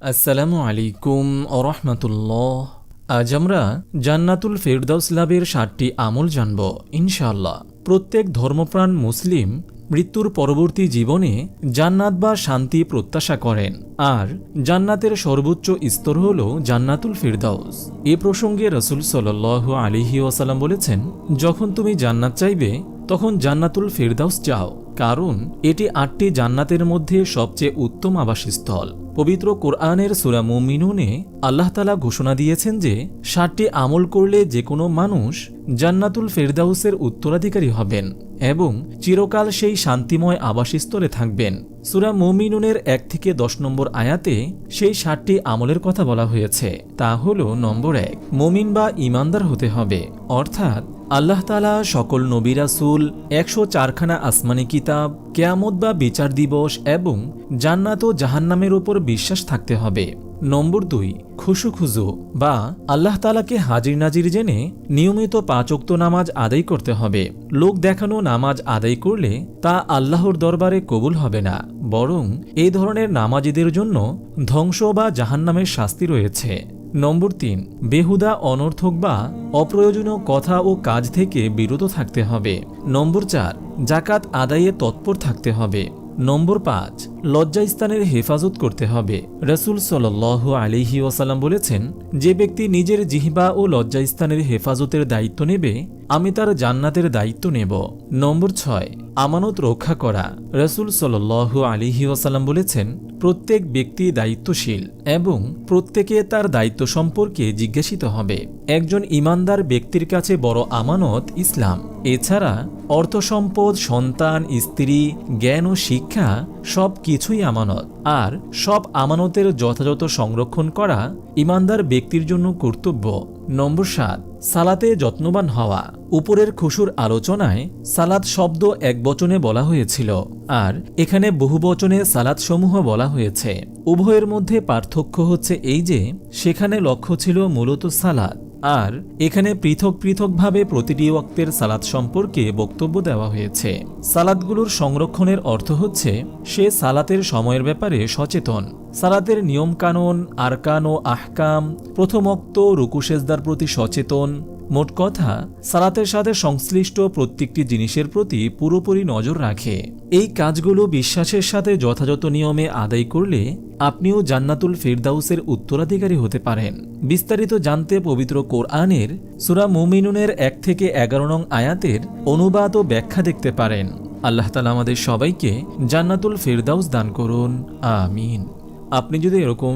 আসসালামু আলাইকুম ওরহমতুল্লাহ। আজ আমরা জান্নাতুল ফেরদাউস লাভের 7টি আমল জানব ইনশাআল্লাহ। প্রত্যেক ধর্মপ্রাণ মুসলিম মৃত্যুর পরবর্তী জীবনে জান্নাত বা শান্তি প্রত্যাশা করেন, আর জান্নাতের সর্বোচ্চ স্তর হল জান্নাতুল ফেরদাউস। এ প্রসঙ্গে রাসূল সাল্লাল্লাহু আলাইহি ওয়াসাল্লাম বলেছেন, যখন তুমি জান্নাত চাইবে তখন জান্নাতুল ফেরদাউস চাও, কারণ এটি 8টি জান্নাতের মধ্যে সবচেয়ে উত্তম আবাসস্থল। পবিত্র কোরআনের সূরা মুমিনুনে আল্লাহ তাআলা ঘোষণা দিয়েছেন যে 7টি আমল করলে যে কোনো মানুষ জান্নাতুল ফেরদাউসের উত্তরাধিকারী হবেন এবং চিরকাল সেই শান্তিময় আবাসস্থলে থাকবেন। সূরা মুমিনুনের 1 থেকে 10 নম্বর আয়াতে সেই 7টি আমলের কথা বলা হয়েছে। তা হল, নম্বর 1, মুমিন বা ঈমানদার হতে হবে, অর্থাৎ আল্লাহ তাআলা সকল নবী রাসূল, 104খানা আসমানি কিতাব, কিয়ামত বা বিচার দিবস এবং জান্নাত ও জাহান্নামের উপর বিশ্বাস থাকতে হবে। নম্বর 2, খুশু বা আল্লাহ তাআলাকে হাজির নাজির জেনে নিয়মিত 5 ওয়াক্ত নামাজ আদায় করতে হবে। লোক দেখানো নামাজ আদায় করলে তা আল্লাহর দরবারে কবুল হবে না, বরং এই ধরনের নামাজীদের জন্য ধ্বংস বা জাহান্নামের শাস্তি রয়েছে। নম্বর 3, বেহুদা, অনর্থক বা অপ্রয়োজনীয় কথা ও কাজ থেকে বিরত থাকতে হবে। নম্বর 4, যাকাত আদায়ে তৎপর থাকতে হবে। নম্বর 5, লজ্জাস্থানের হেফাজত করতে হবে। রাসূল সাল্লাল্লাহু আলাইহি ওয়াসাল্লাম বলেছেন, যে ব্যক্তি নিজের জিহ্বা ও লজ্জাস্থানের হেফাজতের দায়িত্ব নেবে, আমি তার জান্নাতের দায়িত্ব নেব। নম্বর 6, আমানত রক্ষা করা। রাসূল সাল্লাল্লাহু আলাইহি ওয়াসাল্লাম বলেছেন, প্রত্যেক ব্যক্তি দায়িত্বশীল এবং প্রত্যেকে তার দায়িত্ব সম্পর্কে জিজ্ঞাসিত হবে। একজন ঈমানদার ব্যক্তির কাছে বড় আমানত ইসলাম। এছাড়া অর্থ সম্পদ, সন্তান, স্ত্রী, জ্ঞান ও শিক্ষা সব কিছুই আমানত, আর সব আমানতের যথাযথ সংরক্ষণ করা ঈমানদার ব্যক্তির জন্য কর্তব্য। নম্বর 7, সালাতে যত্নবান হওয়া। উপরের খুশুর আলোচনায় সালাত শব্দ একবচনে বলা হয়েছিল, আর এখানে বহুবচনে সালাত সমূহ বলা হয়েছে। উভয়ের মধ্যে পার্থক্য হচ্ছে এই যে, সেখানে লক্ষ্য ছিল মূলত সালাত, আর এখানে পৃথক পৃথকভাবে প্রতিটি ওয়াক্তের সালাত সম্পর্কে বক্তব্য দেওয়া হয়েছে। সালাতগুলোর সংরক্ষণের অর্থ হচ্ছে সে সালাতের সময়ের ব্যাপারে সচেতন, সালাতের নিয়মকানুন, আরকান ও আহকাম, প্রথম ওয়াক্ত, রুকু সেজদার প্রতি সচেতন। মোট কথা, সালাতের সাথে সংশ্লিষ্ট প্রত্যেকটি জিনিসের প্রতি পুরোপুরি নজর রাখে। এই কাজগুলো বিশ্বাসের সাথে যথাযথ নিয়মে আদায় করলে আপনিও জান্নাতুল ফেরদাউসের উত্তরাধিকারী হতে পারেন। বিস্তারিত জানতে পবিত্র কোরআনের সূরা মুমিনুনের 1 থেকে 11 নং আয়াতের অনুবাদ ও ব্যাখ্যা দেখতে পারেন। আল্লাহ তাআলা আমাদের সবাইকে জান্নাতুল ফেরদাউস দান করুন, আমিন। আপনি যদি এরকম